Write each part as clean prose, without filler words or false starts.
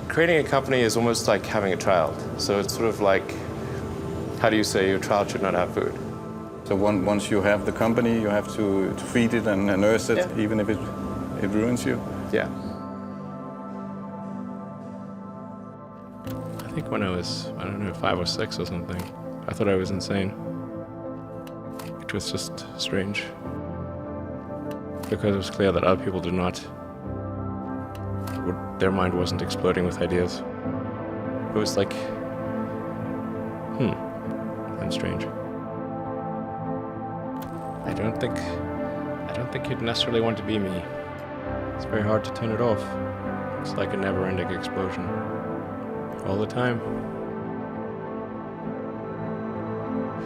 creating a company is almost like having a child. So it's sort of like, how do you say your child should not have food? So once you have the company, you have to feed it and nurse it, Yeah. even if it ruins you? Yeah. I think when I was, 5 or 6 or something, I thought I was insane. It was just strange. Because it was clear that other people did not. Their mind wasn't exploding with ideas. It was like, and strange. I don't think you'd necessarily want to be me. It's very hard to turn it off. It's like a never-ending explosion. All the time.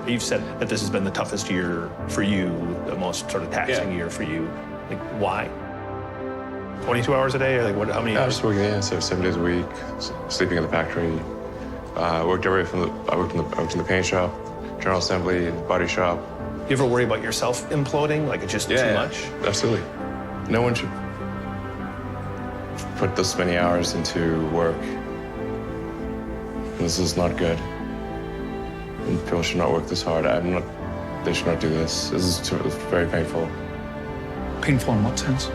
You've said that this has been the toughest year for you, the most sort of taxing year for you. Like, why? 22 hours a day, or like what? How many I hours? was working, so 7 days a week, sleeping in the factory. Worked everywhere from I worked in the paint shop, general assembly, body shop. You ever worry about yourself imploding? Like it's just too much? Absolutely. No one should put this many hours into work. This is not good. And people should not work this hard. They should not do this. It's very painful. Painful in what sense?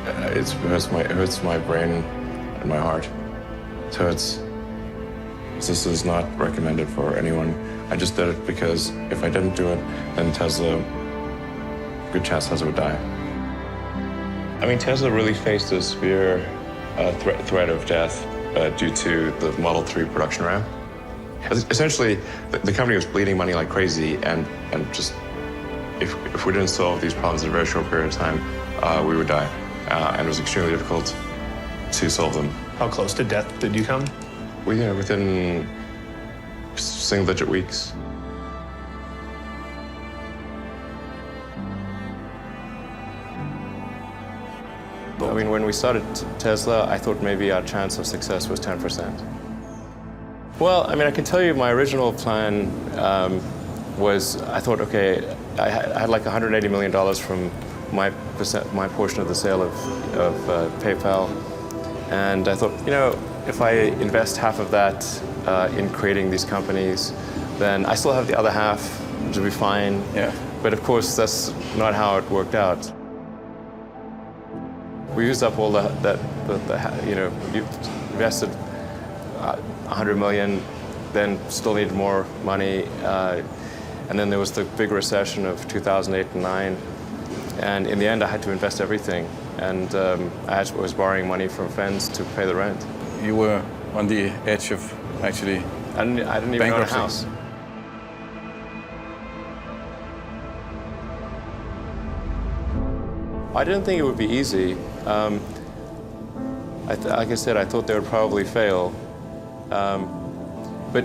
It hurts my brain and my heart. So this is not recommended for anyone. I just did it because if I didn't do it, then Tesla, good chance Tesla would die. I mean, Tesla really faced a severe threat of death due to the Model 3 production ramp. Essentially, the company was bleeding money like crazy, and just if we didn't solve these problems in a very short period of time, we would die. And it was extremely difficult to solve them. How close to death did you come? Within single-digit weeks. I mean, when we started Tesla, I thought maybe our chance of success was 10%. Well, I mean, I can tell you my original plan was, I thought, okay, I had like $180 million from my portion of the sale of PayPal. And I thought, if I invest half of that in creating these companies, then I still have the other half to be fine. Yeah. But of course, that's not how it worked out. We used up all you invested 100 million, then still needed more money. And then there was the big recession of 2008 and 9. And in the end, I had to invest everything. And I was borrowing money from friends to pay the rent. You were on the edge of actually I didn't even own a house. I didn't think it would be easy. Like I said, I thought they would probably fail. But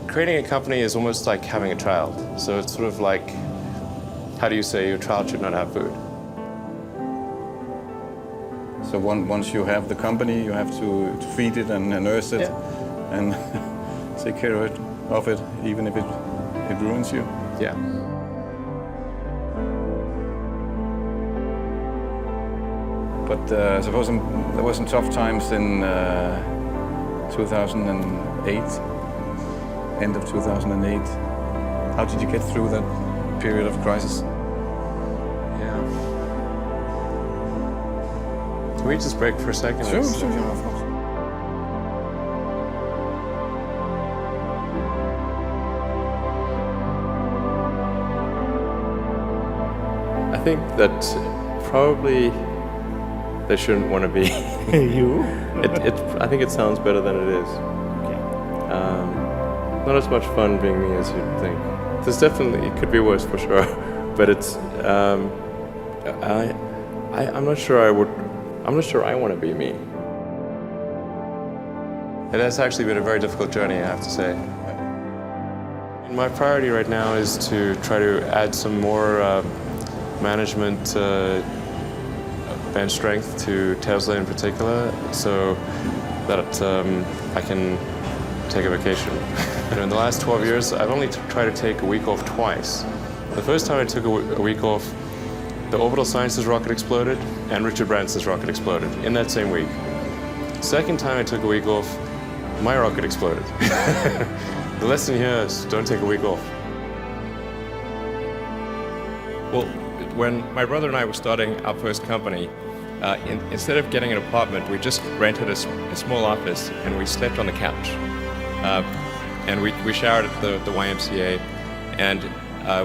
creating a company is almost like having a child. So it's sort of like, how do you say your child should not have food? So once you have the company, you have to feed it and nurse it, and take care of it, even if it ruins you. Yeah. But I suppose there were some tough times in 2008, end of 2008. How did you get through that period of crisis? Yeah. Can we just break for a second? Sure, of course. I think that probably they shouldn't want to be You? I think it sounds better than it is. Not as much fun being me as you'd think. There's definitely, it could be worse for sure, but it's, I'm not sure I want to be me. It has actually been a very difficult journey, I have to say. My priority right now is to try to add some more management bench strength to Tesla in particular, so that I can take a vacation. In the last 12 years, I've only tried to take a week off twice. The first time I took a week off, the Orbital Sciences rocket exploded and Richard Branson's rocket exploded in that same week. Second time I took a week off, my rocket exploded. The lesson here is don't take a week off. Well, when my brother and I were starting our first company, instead of getting an apartment, we just rented a small office and we slept on the couch. And we showered at the YMCA, and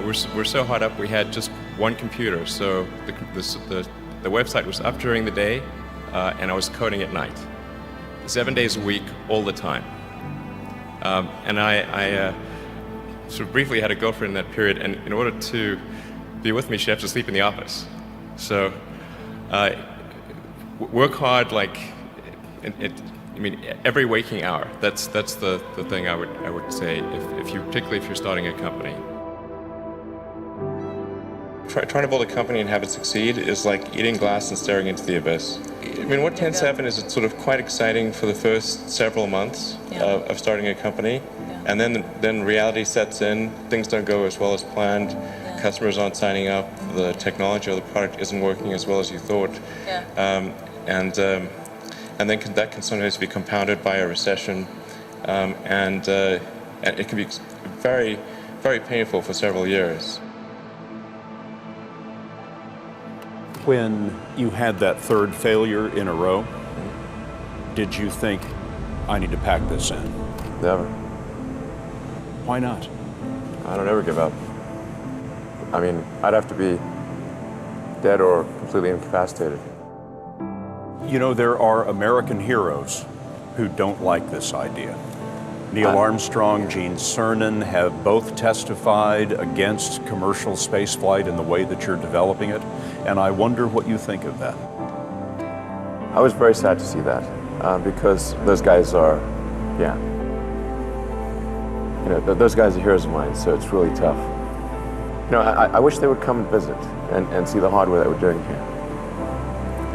we're so hot up we had just one computer. So the website was up during the day, and I was coding at night, 7 days a week, all the time. And I sort of briefly had a girlfriend in that period, and in order to be with me, she had to sleep in the office. So work hard, like I mean, every waking hour. That's the thing I would say particularly if you're starting a company. Trying to build a company and have it succeed is like eating glass and staring into the abyss. I mean, what tends to happen is it's sort of quite exciting for the first several months of starting a company, and then reality sets in. Things don't go as well as planned. Customers aren't signing up. The technology or the product isn't working as well as you thought. And then that can sometimes be compounded by a recession, and it can be very, very painful for several years. When you had that third failure in a row, did you think, I need to pack this in? Never. Why not? I don't ever give up. I mean, I'd have to be dead or completely incapacitated. You know, there are American heroes who don't like this idea. Neil Armstrong, Gene Cernan have both testified against commercial spaceflight in the way that you're developing it, and I wonder what you think of that. I was very sad to see that because those guys are, those guys are heroes of mine, so it's really tough. You know, I wish they would come and visit and see the hardware that we're doing here.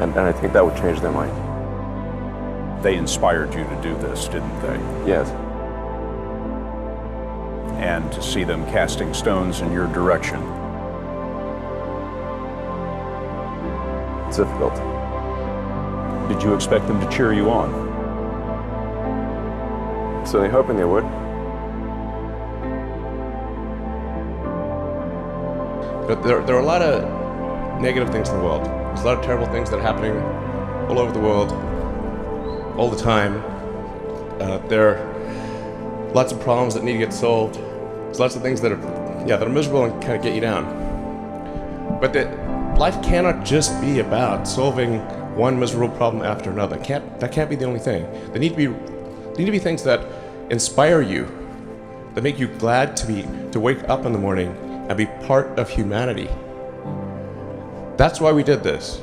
And I think that would change their mind. They inspired you to do this, didn't they? Yes. And to see them casting stones in your direction. It's difficult. Did you expect them to cheer you on? Certainly hoping they would. But there are a lot of negative things in the world. There's a lot of terrible things that are happening all over the world, all the time. There are lots of problems that need to get solved. There's lots of things that are miserable and kind of get you down. But life cannot just be about solving one miserable problem after another. That can't be the only thing. There need to be things that inspire you, that make you glad to wake up in the morning and be part of humanity. That's why we did this.